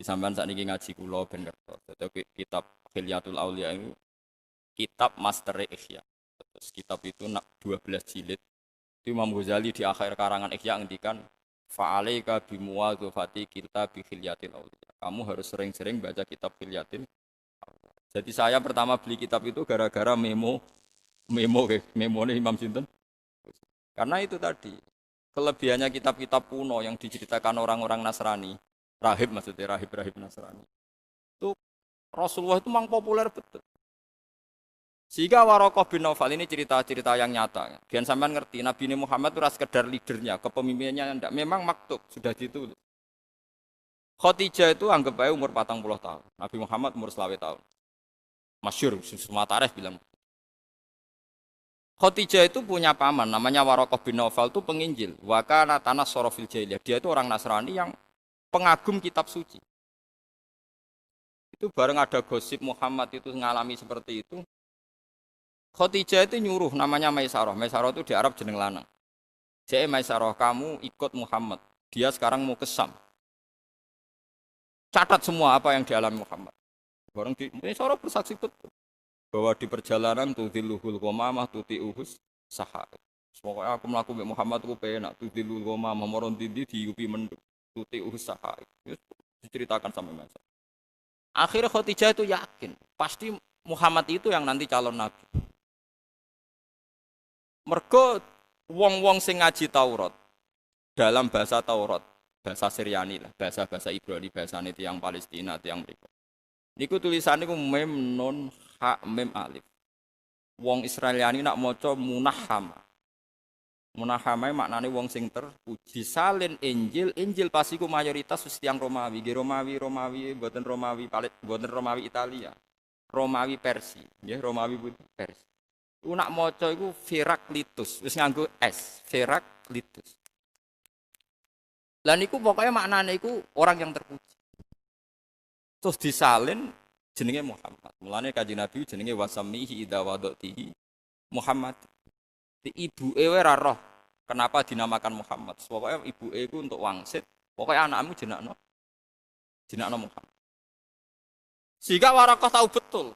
Sampeyan sakniki ngaji kula ben ngertos. Dadi kitab Hilyatul Auliya itu kitab master Ihya. Terus kitab itu 12 jilid. Itu Imam Ghazali di akhir karangan Ihya ngendikan fa'alaika bimuwadzafati kitab Hilyatil Auliya. Kamu harus sering-sering baca kitab Hilyatil. Jadi saya pertama beli kitab itu gara-gara memo nih Imam Sinten. Karena itu tadi kelebihannya kitab-kitab kuno yang diceritakan orang-orang Nasrani, rahib maksudnya rahib-rahib Nasrani. Itu Rasulullah itu memang populer betul. Sehingga Warokoh bin Naufal ini cerita-cerita yang nyata. Biar sampean ngerti, Nabi Muhammad itu sekedar leadernya, kepemimpinannya enggak. Memang maktub, sudah ditulis. Khadijah itu anggap baik umur 40 tahun. Nabi Muhammad umur 20 tahun. Masyhur, semua tarikh bilang. Khadijah itu punya paman, namanya Warokoh bin Naufal itu penginjil. Wakana tanah sorofil jahiliyah. Dia itu orang Nasrani yang pengagum kitab suci. Itu bareng ada gosip Muhammad itu mengalami seperti itu. Khadijah itu nyuruh namanya Maisarah. Maisarah itu di Arab jeneng lanang. Jadi Maisarah, kamu ikut Muhammad. Dia sekarang mau ke Syam. Catat semua apa yang dialami Muhammad. Bareng di Maisarah bersaksi betul bahwa di perjalanan tudhiluhul qamamah tuti'uhus sahar. Pokoknya aku melakukan Muhammad aku penak tudhilul qamamah moron tindi diupi menduk tuti'uhus sahar. Diceritakan sama Maisarah. Akhirnya Khadijah itu yakin pasti Muhammad itu yang nanti calon nabi. Mergo wong-wong sing ngaji Taurat dalam bahasa Taurat, bahasa Syriani lah, bahasa Ibrani, bahasane tiyang Palestina, tiyang mriku. Niku tulisane ku mem nun ha mem alif. Wong Israeliani nak maca munahhama. Munahhama maknane wong sing terpuji. Salin Injil, Injil pasti ku mayoritas wis tiyang Romawi, Romawi, mboten Romawi Italia. Romawi Persia, nggih Romawi Persia. Nak maca iku Heraklitus, wis nganggo S, Heraklitus. Lah niku pokoknya maknane iku orang yang terpuji. Terus disalin jenenge Muhammad. Mulane Kanjeng Nabi jenenge wasamihi idza wadatihi Muhammad. Di ibuke ora roh kenapa dinamakan Muhammad. Pokoknya ibuke iku untuk wangsit, pokoknya anakmu jenakno Muhammad. Sehingga Warakah tahu betul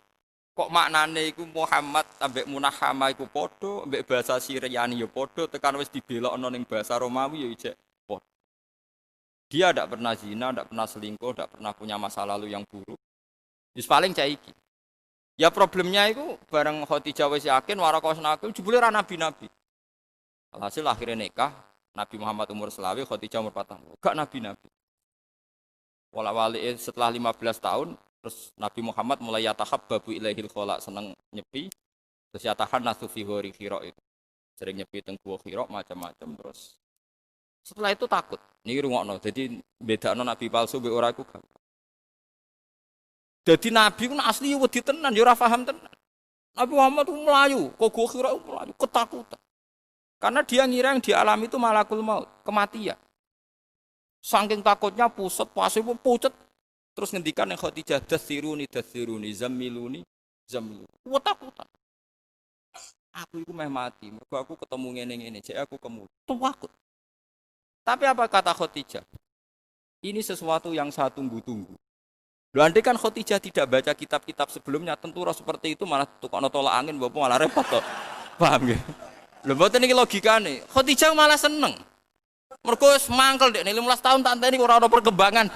kok maknane iku Muhammad ambek munahama iku padha, ambek bahasa Syriani ya padha, tekan wis dibelokno ning bahasa Romawi ya ijek padha. Dia tidak pernah zina, tidak pernah selingkuh, tidak pernah punya masa lalu yang buruk. Wis paling cah iki. Ya problemnya itu bareng Khadijah wis yakin Warakah nabi jebule ra nabi-nabi. Alhasil akhirnya nikah, Nabi Muhammad umur selawe, Khadijah umur 40. Gak nabi-nabi. Wala-wali setelah 15 tahun terus Nabi Muhammad mulai yatahabbabu ilaihil khala, seneng nyepi, terus yatahannasu fi ghori Hira itu. Sering nyepi teng gua Hira macam-macam terus. Setelah itu takut. Niki rungokno. Jadi bedakno nabi palsu mbek ora iku gampang. Dadi nabi ku asli wedi tenan, ya ora paham tenan. Nabi Muhammad itu melayu, kok gua Hira melayu ketakutan. Karena dia ngira yang dialami itu malakul maut, kematian. Saking takutnya pusat, pasir pun pucet. Terus ngendikan yang Khadijah dasiruni, zamiluni. Takutan. Aku itu meh mati, mergo aku ketemu ngene-ngene, jadi aku kemudi. Takut. Tapi apa kata Khadijah? Ini sesuatu yang saya tunggu-tunggu. Loh, andai kan Khadijah tidak baca kitab-kitab sebelumnya, tentu roh seperti itu malah tukokno tolak angin, bapak malah repot kok. Paham nggih? Lho mboten iki logikane. Khadijah malah seneng. Mergo wis mangkel dek 15 tahun tak enteni ora ono perkembangan.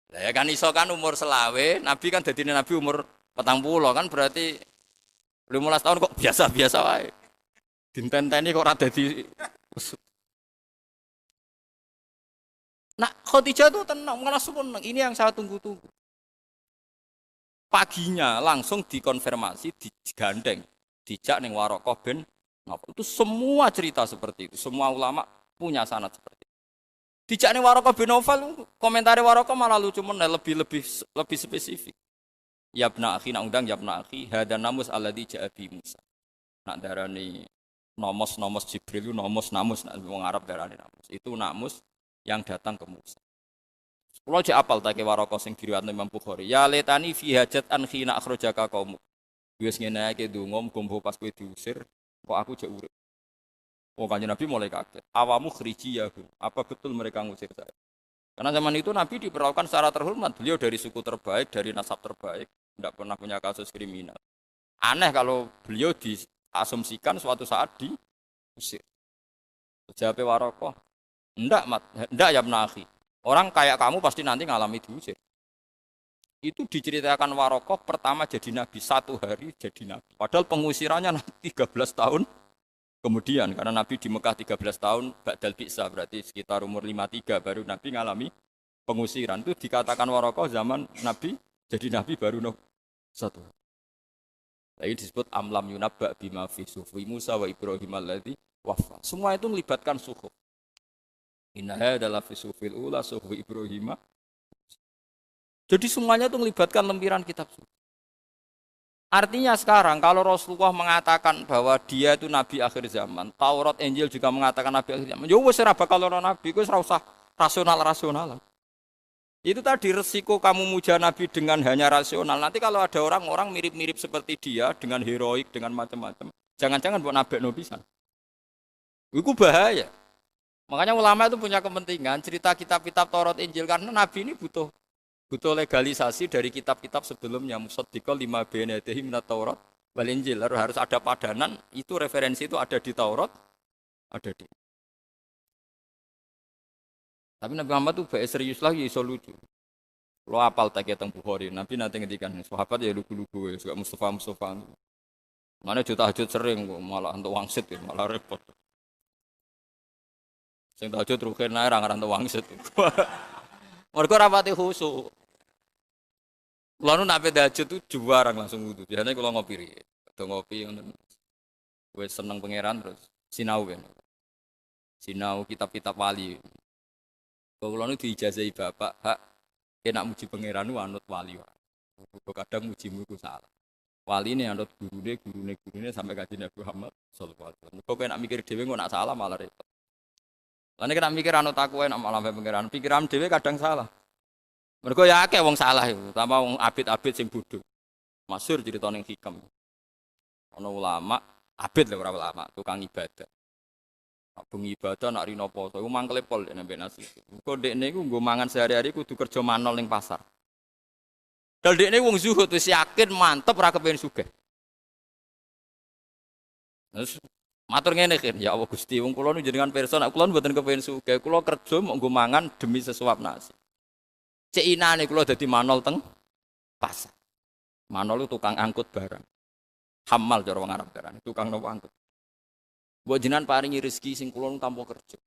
Lah ya kan iso kan umur selawe, Nabi kan dadine Nabi umur 40 kan berarti 15 tahun kok biasa-biasa wae. Dintenteni kok ora dadi. Nah, Khadijah itu tenang, malah seneng. Ini yang saya tunggu-tunggu. Paginya langsung dikonfirmasi, digandeng, dijak ning Warakah bin Naufal. Itu semua cerita seperti itu. Semua ulama punya sanad seperti itu. Dijak ning Warakah bin Naufal, komentari Warakah malah lucu meneh, lebih spesifik. Ya bna akhi, nak undang ya bna akhi, hadan namus alladzi ja'a bi Musa. Nak darani nomos Jibril, namus nak wong Arab darani namus. Itu namus yang datang ke Musa. Kalau cek apal tak ke Warakah sing diriwayatno Imam Bukhari. Ya letani fi hajat an khina akhrajaka qaum. Wis ngene ae ndonga muga pas kowe diusir, kok aku cek urip. Oh Kanjeng Nabi mulai kaget. Awamu khriji ya. Apa betul mereka ngusir saya? Karena zaman itu Nabi diperlakukan secara terhormat. Beliau dari suku terbaik, dari nasab terbaik, tidak pernah punya kasus kriminal. Aneh kalau beliau diasumsikan suatu saat diusir. Jawab Warokoh, enggak mat, enggak ya menahi. Orang kayak kamu pasti nanti ngalami diusir. Itu diceritakan Warokoh pertama jadi nabi, 1 hari jadi nabi. Padahal pengusirannya nanti 13 tahun kemudian, karena Nabi di Mekah 13 tahun, Ba'dal Bi'sa, berarti sekitar umur 53 baru Nabi ngalami pengusiran. Itu dikatakan Warokoh zaman Nabi, jadi Nabi baru 1. Lagi disebut amlam yunabba bima fi sufi Musa wa Ibrahim alladzi wafa. Semua itu melibatkan suhuf. Innaha adalah fi sufil ula suhuf Ibrahim. Jadi semuanya itu melibatkan lempiran kitab suci. Artinya sekarang kalau Rasulullah mengatakan bahwa dia itu nabi akhir zaman, Taurat Injil juga mengatakan nabi akhir zaman. Ya wis ora bakal ana nabi, wis ora usah rasional. Itu tadi resiko kamu muja nabi dengan hanya rasional. Nanti kalau ada orang-orang mirip-mirip seperti dia dengan heroik, dengan macam-macam, jangan-jangan buat nabekno pisan. Itu bahaya. Makanya ulama itu punya kepentingan cerita kitab-kitab Taurat Injil karena nabi ini butuh legalisasi dari kitab-kitab sebelumnya. Musaddiqal lima baina yadayhi minat Taurat wal Injil. Harus ada padanan, itu referensi itu ada di Taurat, ada di. Tapi Nabi Muhammad itu baik serius lagi, iso lucu. Lo apal tak teng Bukhari, Nabi nanti ngedikan sahabat ya lugu-lugu, suka Mustafa. Mana tahajud sering malah untuk wangsit, malah repot. Sing tahajud rugen ae ra ngarep wangsit. Mergo rapati khusuk. Kulo nu nape tahajud tuh juarang langsung wudu. Biasanya kulo ngopi riye. Ngopi ngoten. Wis seneng pangeran terus sinau ben. Sinau kitab-kitab wali. Kulo nu diijazahi bapak, hak enak muji pangeran nu anut wali wae. Kadang mujimu iku salah. Wali ini anut gurune sampai kaji Nabi Muhammad sallallahu alaihi wasallam. Kok enak mikir dhewe kok nak salah malah repot. Lan nek mikir anut aku enak malah pangeran. Pikiran dhewe kadang salah. Mergo ya akeh wong salah iku, tambah wong abid-abid sing bodho. Masyhur cerita ning hikam. Ana ulama, abid lho ora ulama, tukang ibadah. Bengi ibadah nak rino poso iku mangkele pol nek mbek nasi. Engko ndekne iku nggo mangan sehari-hari kudu kerja manol ning pasar. Dal ndekne wong zuhud wis yakin mantep ora kepengin sugih. Terus matur ngene kan, ya Allah Gusti, wong kula nu jenengan pirsa nek kula mboten kepengin sugih, kula kerja mok nggo mangan demi sesuap nasi. Cek inane kula dadi manol teng pasar. Manol itu tukang angkut barang. Hamal cara wong Arab darane, tukang nopo angkut. Mbok jenengan paringi rezeki sing kula nu tanpa kerja.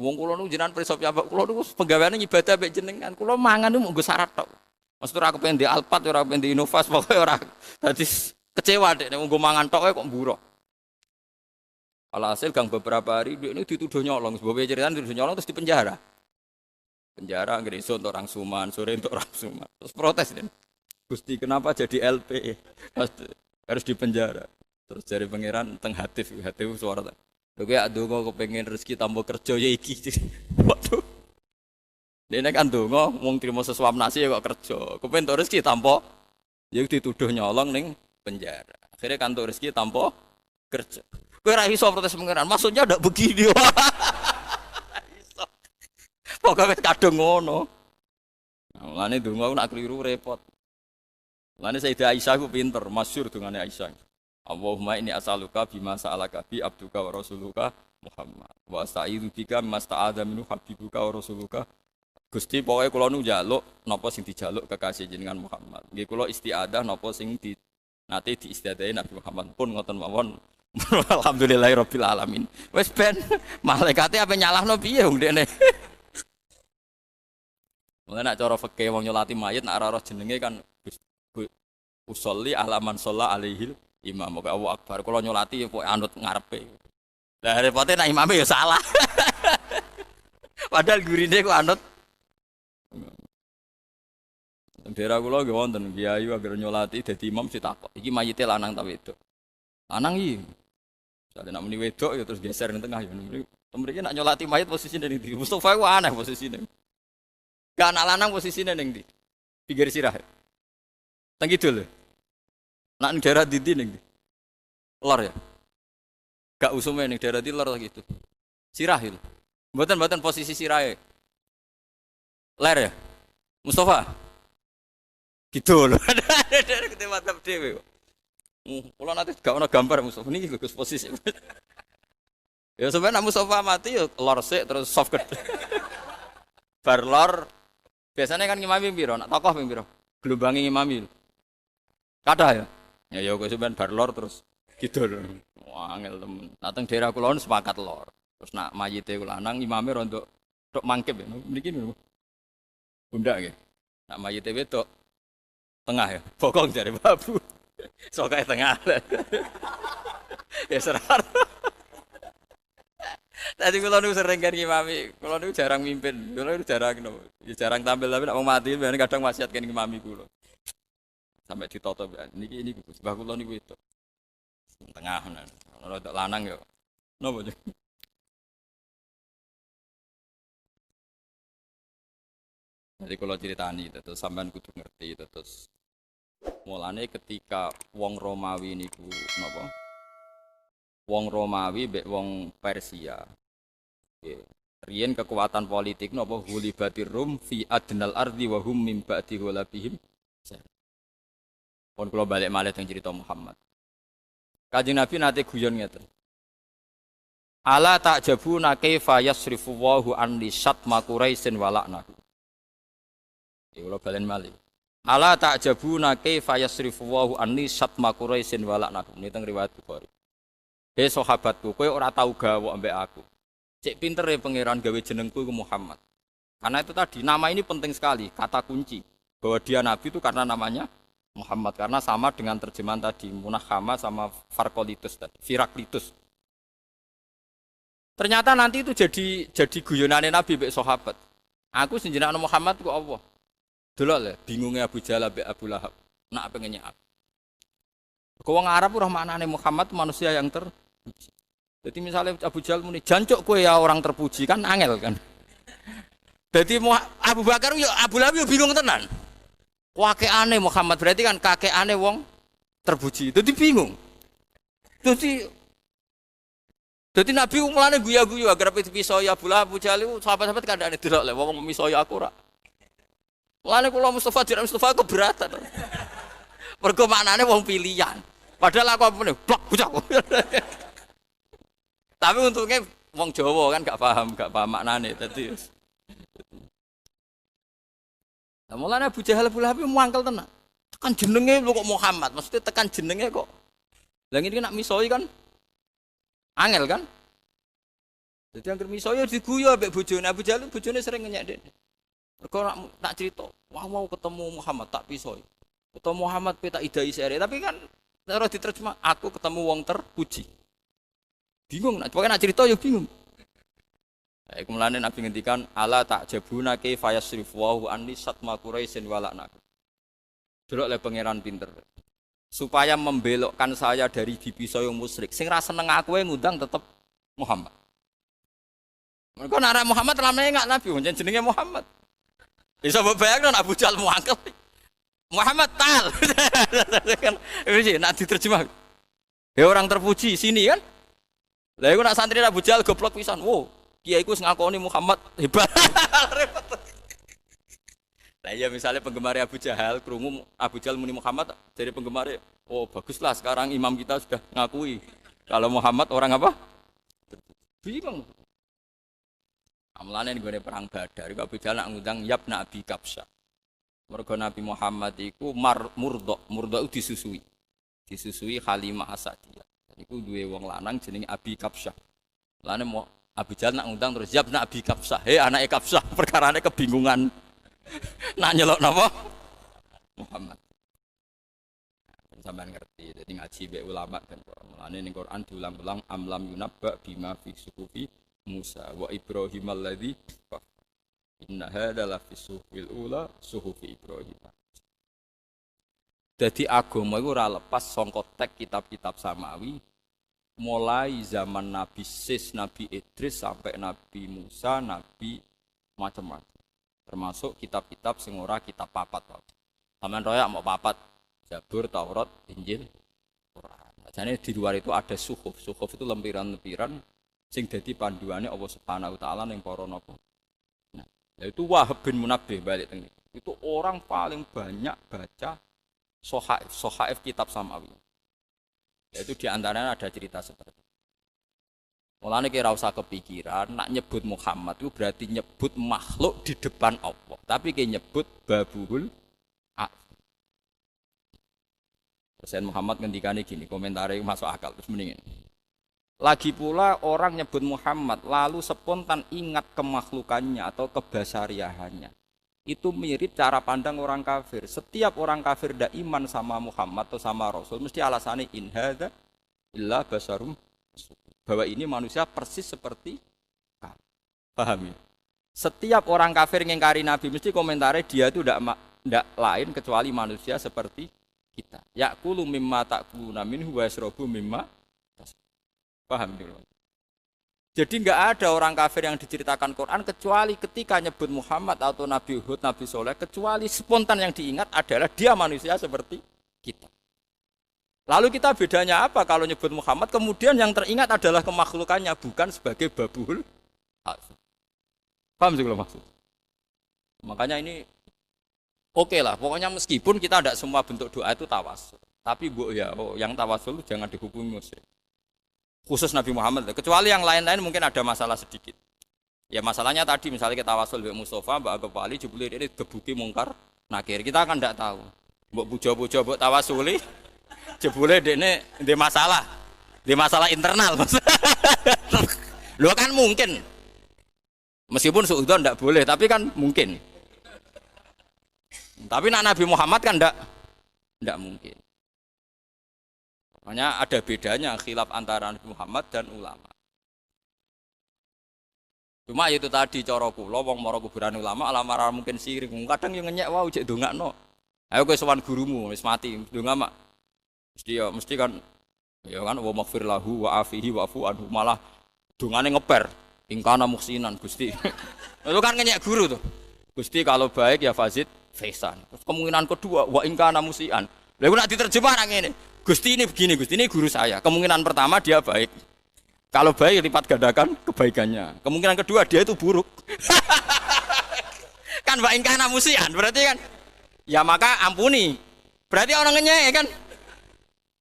Wong kula nu jenengan pirsa piyambak kula nu penggaweane ibadah mek jenengan. Kula mangan nu nggo syarat tok. Maksud ora kepen di Alphard, ora kepen di Innovas, pokoke ora. Dadi kecewa dek nek nggo mangan tok kok mburo. Alhasil gang beberapa hari dia ini dituduh nyolong. Sebab cerita dituduh nyolong terus dipenjara. Penjara ngereso untuk orang Suman, sore untuk orang Suman. Terus protes dan Gusti kenapa jadi LP? Harus dipenjara. Terus dari pangeran teng hatif suara. Oke, aduh kok kepengen rezeki tambah kerja ya iki. Waduh. Dene kan donga wong trimo sesuap nasi ya kok kerja. Kepen tok rezeki tambah ya dituduh nyolong ning penjara. Akhirnya kantor rezeki tambah kerja. Kowe ra iso protes pangeran. Maksudnya ndak begini. Pokoknya kadung ngono. Mulane donga nak keliru repot. Mulane Sayyidah Aisyah ku pinter, masyhur dongane Aisyah. Allahumma inni as'aluka bima sa'alaka bi abduka wa rasuluka Muhammad. Wa asta'izu bika masta'adza minhu habibuka wa rasuluka. Gusti pokoke kula nu njaluk napa sing dijaluk kekasih jenengan Muhammad. Nggih kula istiadah napa sing nate diistiadahi Nabi Muhammad pun ngoten mawon. Alhamdulillahirabbil alamin. Wis ben malaikate ape nyalahno piye wong dekne. Mulai nak cara fikih wong nyolati mayit nak ora roh jenenge kan usolli alaman sholla alaihil imam. Moga Allah akbar. Kalau nyolati pokoke anut ngarepe. Lah repote nak imame ya salah. Padahal gurine kok anut. Daerah kula nggih wonten kiai agar nyolati dadi imam ditakok. Iki mayite lanang ta wedok? Lanang iki. Sale nak muni wedok ya terus geser ning tengah ya. Mriki nak nyolati mayit posisine ning ndi? Mustofa ku aneh posisine. Gak anak lanang posisinya neng di pinggir sirah. Teng kidul. Nak ning daerah ndi ning ndi? Lor ya. Gak usume ning daerah di lor gitu. Sirah itu. Mboten posisi sirahe. Ler ya? Mustafa. Gitu loh. Kita mantap dhewe. Kalau nanti gak ono gambar Mustafa ini Gus posisi. Ya sebenarnya Mustafa mati ya lor sik terus soft gede. Bar lor biasanya kan ngimami piro? Nak tokoh ping piro? Gelombangi ngimami. Kathah ya. Ya ya kok sampean bar lor terus gitu loh. Wah, angel temen. Nah teng daerah kula sepakat lor. Terus nak mayite kula lanang imame rondo tok mangkep ya. Mriki niku. Bunda nggih. Nak mayite wedok tengah ya. Bokong jare babu. Sokae tengah. Ya serar. Tadi kula niku sering kan ngimami. Kula niku jarang mimpin. Kula niku jarang no. Ya jarang tampil tapi nak mau mati kadang wasiat kan ngimami kula. Sampai ditoto niki ini sebab kula niku itu tengah rodok lanang yo napa jadi kalau ceritani terus sampean kudu ngerti terus mulane ketika wong Romawi niku napa wong Romawi mbek wong Persia nggih riyen kekuatan politik napa hulibatir rum fi adnal ardi wa hum min ba'di hulabihim pun kula balik malih teng cerita Muhammad. Kanjeng Nabi nate guyon ngeten. Ala ta'jabuna kaifa yasrifu Allahu an li syatma Quraisyin wa la'nahu. Iki kula balen malih. Ala ta'jabuna kaifa yasrifu Allahu an li syatma Quraisyin wa la'nahu. Ini teng riwayat Bukhari. Hei sahabatku, kowe ora tau gawok ambek aku. Cek pintere pangeran gawe jenengku iku Muhammad. Karena itu tadi nama ini penting sekali, kata kunci bahwa dia nabi itu karena namanya Muhammad karena sama dengan terjemahan tadi Munahama sama Farkolitus tadi, Firaklitus. Ternyata nanti itu jadi guyonane Nabi mbek sahabat. Aku senjenakno Muhammad ku Allah. Delok le bingungnya Abu Jahal mbek Abu Lahab. Nak pengennya aku. Wong Arab ora maknane Muhammad manusia yang terpuji. Jadi misalnya Abu Jahal muni jancuk kowe ya orang terpuji kan angel kan. Jadi Abu Bakar yo Abu Lahab yo bingung tenan. Kakekane Muhammad berarti kan kakekane wong terpuji. Dadi bingung. Dadi Nabi mulane guyu-guyu agar pisau ya Abu Lahab Abu Jahal sahabat-sahabat kandhane delok le wong misoi aku ora. Mulane kula Mustafa jiran Mustafa keberatan. Mergo maknane wong pilihan. Padahal aku apa blok bocah. Tapi untungnya wong Jawa kan gak paham maknane dadi nah, mulanya Abu Jahal Abu Lahab muangkel tenan. Tekan jenenge lho kok Muhammad, maksudnya tekan jenenge kok. Lah ngene nak misoi kan angel kan? Jadi anggere misoi diguyu ambek bojone Abu Jahal, bojone sering ngenyek dene. Mergo nak cerita, wah mau ketemu Muhammad tak pisoi. Ketemu Muhammad pe tak idai sere, tapi kan cara diterjemah aku ketemu wong terpuji. Bingung nak pokoke nak cerita yo bingung. Kemudian Nabi ngendikan ala ta'jabuna kaifa yasrifu Allahu anni syatma Quraisyin wa la'nahu. Delok le pangeran pinter. Supaya membelokkan saya dari dipisoi musyrik. Sing ra seneng aku ngundang tetep Muhammad. Mergo nek Muhammad lamane enggak Nabi, jenenge Muhammad. Bisa bayangno Abu Jahal muangkel. Muhammad tal. Kan iki nak diterjemah. Ya orang terpuji sini kan. Lah iku nak santri Abu Jahal goblok pisan. Wo Kiai ku ngakoni Muhammad hebat. Nah ya misalnya penggemar Abu Jahal, krungu Abu Jahal muni Muhammad dari penggemar, oh baguslah sekarang imam kita sudah ngakui kalau Muhammad orang apa? Bingung. Amlane nggone perang Badar, Abu Jahal nak ngundang Yabna Abi Kabsah. Mergo Nabi Muhammad iku murdo disusui. Disusui Halimah Asadiyah. Iku duwe wong lanang jenenge Abi Kabsah. Lane Abu Jahal nak ngundang terus Yabna Abi Kabsah. Hei anake Kabsah, perkarane kebingungan. Nak nyelok napa? Muhammad. Sampeyan ngerti, dadi ngaji mbek ulama kan. Mulane ning Quran diulang-ulang amlam yunabba bima fi suhufi Musa wa Ibrahim alladzi inna hadza la fi suhufil ula suhufi Ibrahim. Dadi agama iku ora lepas saka teks kitab-kitab samawi. Mulai zaman Nabi Sis, Nabi Idris sampai Nabi Musa, Nabi macam-macam. Termasuk kitab-kitab sing ora kitab papat. Sampeyan royak mau papat, Zabur, Taurat, Injil, Quran. Jadi di luar itu ada suhuf. Suhuf itu lempiran-lempiran sing dadi panduane Allah Subhanahu wa taala ning para napa. Nah, Yaitu Wahab bin Munabbih balik tengah. Itu orang paling banyak baca sohaif kitab Samawi. Yaitu diantaranya ada cerita seperti itu. Mulane kira usah kepikiran, nak nyebut Muhammad itu berarti nyebut makhluk di depan Allah. Tapi kayak nyebut Babuhul A'zam. Presiden Muhammad ngendikane gini, komentarnya masuk akal terus mendingin. Lagi pula orang nyebut Muhammad lalu spontan ingat kemakhlukannya atau kebasariahannya. Itu mirip cara pandang orang kafir. Setiap orang kafir tidak iman sama Muhammad atau sama Rasul mesti alasannya in hadza illa basarum, bahwa ini manusia persis seperti kamu. Paham ya? Setiap orang kafir ngingkari Nabi mesti komentarnya dia itu tidak lain kecuali manusia seperti kita. Ya'kulu mimma ta'kuluna minhu wa yashrabu mimma. Paham dulu. Jadi enggak ada orang kafir yang diceritakan Quran kecuali ketika nyebut Muhammad atau Nabi Hud, Nabi Soleh, kecuali spontan yang diingat adalah dia manusia seperti kita. Lalu kita bedanya apa kalau nyebut Muhammad kemudian yang teringat adalah kemakhlukannya bukan sebagai Babuhul A'zam. Paham sih kalau maksud? Makanya ini oke lah, pokoknya meskipun kita tidak semua bentuk doa itu tawasul. Tapi yang tawasul jangan dihukumi musyrik. Khusus Nabi Muhammad, kecuali yang lain-lain mungkin ada masalah sedikit. Ya masalahnya tadi misalnya kita tawasul Mbak Mustafa, Mbak Agop Ali, jebule ini gebuki mungkar nakir, kita kan tidak tahu. Mbak puja-puja, Mbak tawasuli, jebule ini di masalah internal. Lu kan mungkin, meskipun suudzon tidak boleh, tapi kan mungkin. Tapi Nabi Muhammad kan tidak mungkin. Makanya ada bedanya khilaf antara Nabi Muhammad dan ulama. Cuma itu tadi cara kula wong mara kuburan ulama alamara mungkin sirik. Kadang yo ngenyek wae jek ndongakno. Ayo kowe sowan gurumu wis mati ndonga mak. Mesti kan ya kan wa maghfir lahu wa afihi wa afu anhu malah dongane ngeper. Ingkana muhsinan Gusti. Itu kan ngenyek guru tuh. Gusti kalau baik ya fazid faisan. Terus kemungkinan kedua wa ingkana musian. Lha iku nak diterjemah nang ngene. Gusti ini begini, Gusti ini guru saya. Kemungkinan pertama dia baik. Kalau baik lipat gandakan kebaikannya. Kemungkinan kedua dia itu buruk. Kan wa ingkana musian berarti kan ya maka ampuni. Berarti orang ngenyek kan.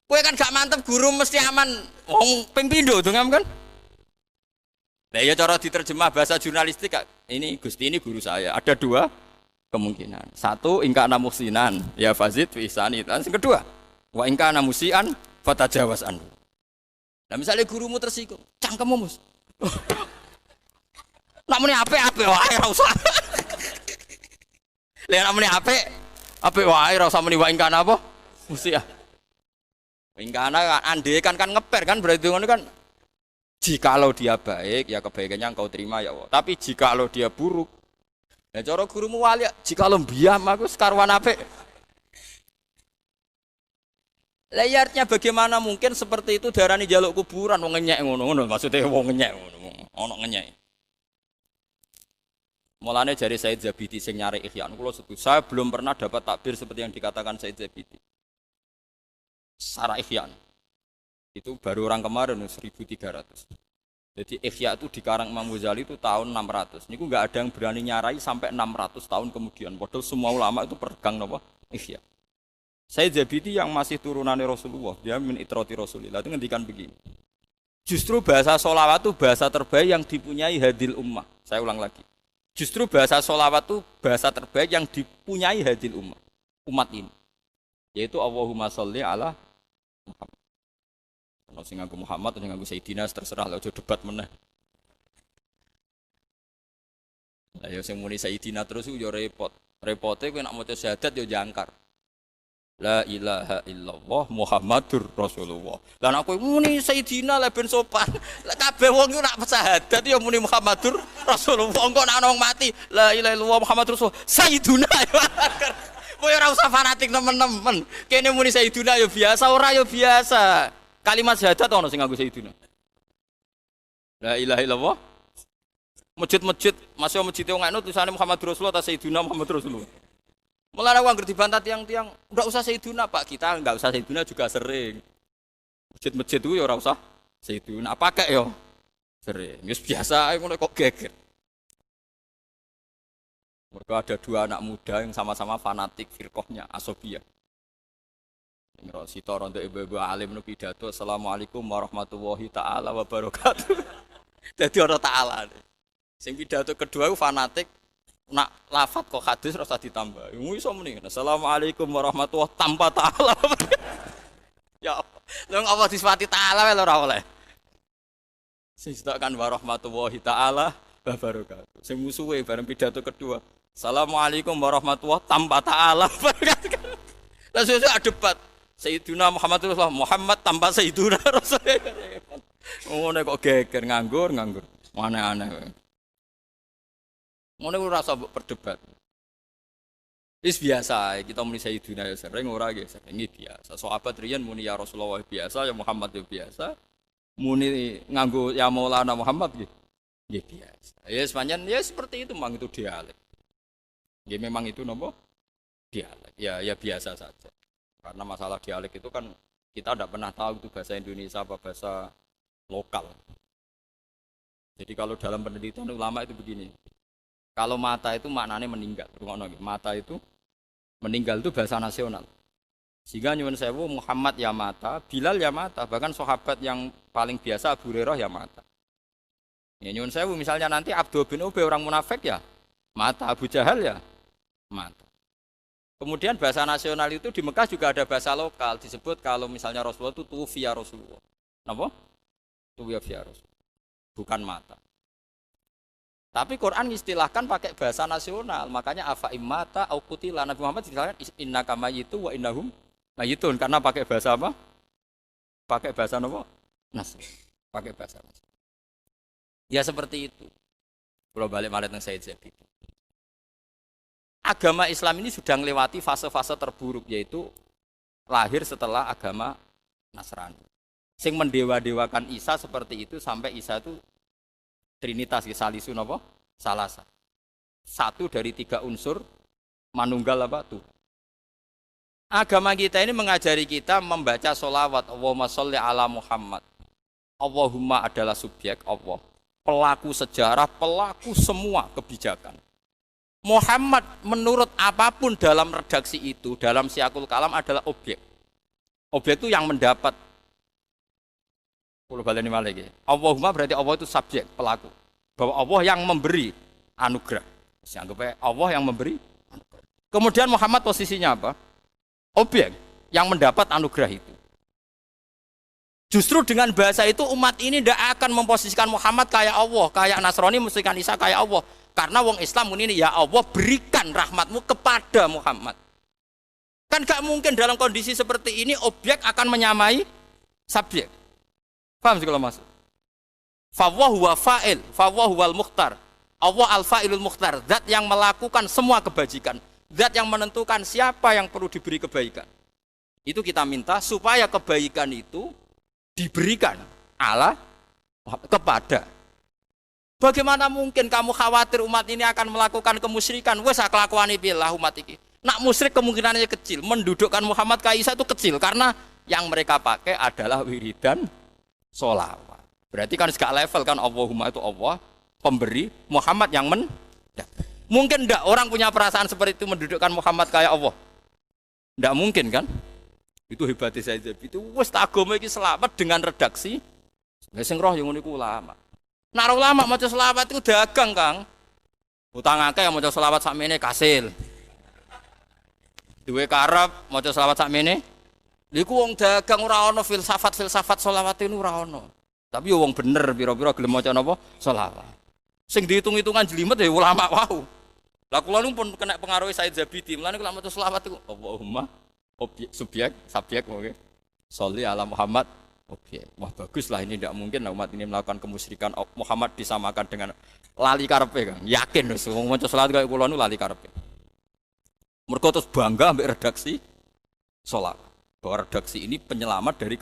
Kowe kan gak mantep guru mesti aman. Wong ping pindho dongam kan. Lah ya cara diterjemah bahasa jurnalistik ini Gusti ini guru saya. Ada dua kemungkinan. Satu ingkana musinan ya fazid fi ihsani. Yang kedua wa ingkana musian fatajawaz anhu. Nah misalnya gurumu tersinggung, cangkemmu mus. Namune apik-apik wae ora usah. Lah namune apik wae ora usah muni wa ingkana apa? Musian. Ingkana kan ngeper kan berarti ngono kan. Jikalau dia baik ya kebaikannya engkau terima ya Allah. Tapi jikalau dia buruk ya cara gurumu wali jikalau biam aku sekaruan apik. Layarnya bagaimana mungkin seperti itu darani jaluk kuburan wong ngenyek ngono maksudnya wong ngenyek ngono ono ngenyek. Mulane jari Said Zabidi sing nyari Ihya kula setuju. Saya belum pernah dapat takbir seperti yang dikatakan Said Zabidi. Secara Ihya itu baru orang kemarin 1300. Jadi Ihya itu dikarang Imam Ghazali itu tahun 600. Niku enggak ada yang berani nyarai sampai 600 tahun kemudian. Padahal semua ulama itu pegang napa? Ihya. Said Zabidi yang masih turunannya Rasulullah, dia min itrati Rasulillah itu ngendikan begini. Justru bahasa sholawat itu bahasa terbaik yang dipunyai hadil ummah. Saya ulang lagi. Justru bahasa sholawat itu bahasa terbaik yang dipunyai hadil ummah. Umat ini. Yaitu Allahumma sholli ala Muhammad. Kalau sing nganggo Muhammad atau nganggo Sayyidina terserah lah aja debat meneh. Lah ya sing muni Sayyidina terus yo repot. Repote kowe nek maca syahadat yo jangkar. La ilaha illallah Muhammadur Rasulullah. Lah nek kowe muni Sayyidina le ben sopan. Lah kabeh wong iku nek syahadat ya muni Muhammadur Rasulullah. Engko nek ana wong mati la ilaha illallah Muhammadur Rasul. Sayyiduna. Kowe ora usah fanatik temen-temen. Kene muni Sayyiduna ya biasa, ora ya biasa. Kalimat syahadat ana sing nganggo Sayyiduna. La ilaha illallah. Masjid-masjid, masih masjid wong anu tulisane Muhammadur Rasulullah ta Sayyiduna Muhammadur Rasulullah. Mulane wong ngerti bantah tiang-tiang, enggak usah Sayyiduna Pak, kita enggak usah Sayyiduna juga sering. Masjid-masjid itu ya ora usah Sayyiduna, pakai yo. Sering. Wis biasa ngono kok geger. Mereka ada dua anak muda yang sama-sama fanatik firqahnya Asobiyah. Yang Sito rontok ibu-ibu alim nu pidato Assalamualaikum warahmatullahi taala wabarakatuh. Jadi orang taala. Sing pidato kedua itu fanatik nak lafat kok hadis rasa ditambah. Iso muni Assalamualaikum warahmatullahi tanpa taala. Ya lho apa disifati taala lho ora oleh. Sing kan warahmatullahi taala wabarakatuh. Sing musuhe bareng pidato kedua. Assalamualaikum warahmatullahi tanpa ta'ala. Lalu ada debat. Sayyiduna Muhammad Rasulullah Muhammad tanpa Sayyiduna Rasulullah. Ngono kok geger nganggur. Aneh-aneh. Ngono ora rasa berdebat. Wis biasa kita muni Sayyiduna ya sering ora nggih sering biasa. Sahabat riyen muni ya Rasulullah biasa, ya Muhammad ya biasa. Muni nganggo ya Maulana Muhammad nggih. Nggih biasa. Ya sepanjang ya seperti itu memang itu dialek. Ya memang itu nopo dialek. Ya biasa saja. Karena masalah dialek itu kan kita tidak pernah tahu itu bahasa Indonesia apa bahasa lokal. Jadi kalau dalam penelitian ulama itu begini. Kalau mata itu maknanya meninggal. Mata itu meninggal itu bahasa nasional. Sehingga nyuwun sewu Muhammad ya mata, Bilal ya mata, bahkan sahabat yang paling biasa Abu Hurairah ya mata. Ya nyuwun sewu misalnya nanti Abdul bin Ubay orang munafik ya mata, Abu Jahal ya mata. Kemudian bahasa nasional itu di Mekah juga ada bahasa lokal disebut kalau misalnya Rasulullah itu tufiya Rasulullah. Napa? Tufiya Rasulullah. Bukan mata. Tapi Quran istilahkan pakai bahasa nasional, makanya afa immata au qutila Nabi Muhammad istilahkan innaka mayyitu wa innahum mayyitun karena pakai bahasa apa? Pakai bahasa apa? Nas. Pakai bahasa nas. Ya seperti itu. Kalau balik malah teng Said Zabidi. Agama Islam ini sudah melewati fase-fase terburuk yaitu lahir setelah agama Nasrani. Sing mendewa-dewakan Isa seperti itu sampai Isa itu Trinitas salisu napa? Salasa. Satu dari tiga unsur manunggal apa tuh. Agama kita ini mengajari kita membaca sholawat Allahumma sholli ala Muhammad. Allahumma adalah subjek Allah, pelaku sejarah, pelaku semua kebijakan. Muhammad menurut apapun dalam redaksi itu, dalam siakul kalam adalah objek. Objek itu yang mendapat. Kalau baleni malih. Allahumma berarti Allah itu subjek, pelaku. Bahwa Allah yang memberi anugerah. Anggap Allah yang memberi anugerah. Kemudian Muhammad posisinya apa? Objek yang mendapat anugerah itu. Justru dengan bahasa itu umat ini tidak akan memposisikan Muhammad kayak Allah, kayak Nasrani memposisikan Isa kayak Allah. Karena wong Islam ini ya Allah berikan rahmatmu kepada Muhammad. Kan gak mungkin dalam kondisi seperti ini objek akan menyamai subjek. Paham sih kalau masuk? Fawwahu wa fa'il, fawwahu wal mukhtar. Allah al-fa'ilul mukhtar, zat yang melakukan semua kebajikan, zat yang menentukan siapa yang perlu diberi kebaikan. Itu kita minta supaya kebaikan itu diberikan Allah kepada. Bagaimana mungkin kamu khawatir umat ini akan melakukan kemusyrikan? Wes kelakuane piye lah umat iki. Nak musyrik kemungkinannya kecil, mendudukkan Muhammad ka Isa itu kecil karena yang mereka pakai adalah wiridan sholawat. Berarti kan segala level kan Allahumma itu Allah pemberi, Muhammad yang mungkin enggak orang punya perasaan seperti itu mendudukkan Muhammad kayak Allah. Enggak mungkin kan? Itu hebatnya saya itu wis agama iki selamat dengan redaksi. Sing roh yang ngono iku ulama. Nek ulama maca selawat itu dagang, Kang. Utang akeh yang maca selawat sakmene kasil. Duwe karep maca selawat sakmene. Iku wong dagang ora ana filsafat selawat itu ora ana. Tapi yo wong bener pira-pira gelem maca napa? Selawat. Sing dihitung-hitungan jelimet ya ulama wau. Lah kula nu pun kena pengaruh Said Zabidi. Mulane kula maca selawat iku Allahumma objek subjek oke. Sholli ala Muhammad objek. Wah baguslah ini tidak mungkin umat ini melakukan kemusyrikan Muhammad disamakan dengan lali karepe Kang. Yakin wis wong maca selawat kaya kula nu lali karepe. Mergo terus bangga ambek redaksi selawat. Bahwa redaksi ini penyelamat dari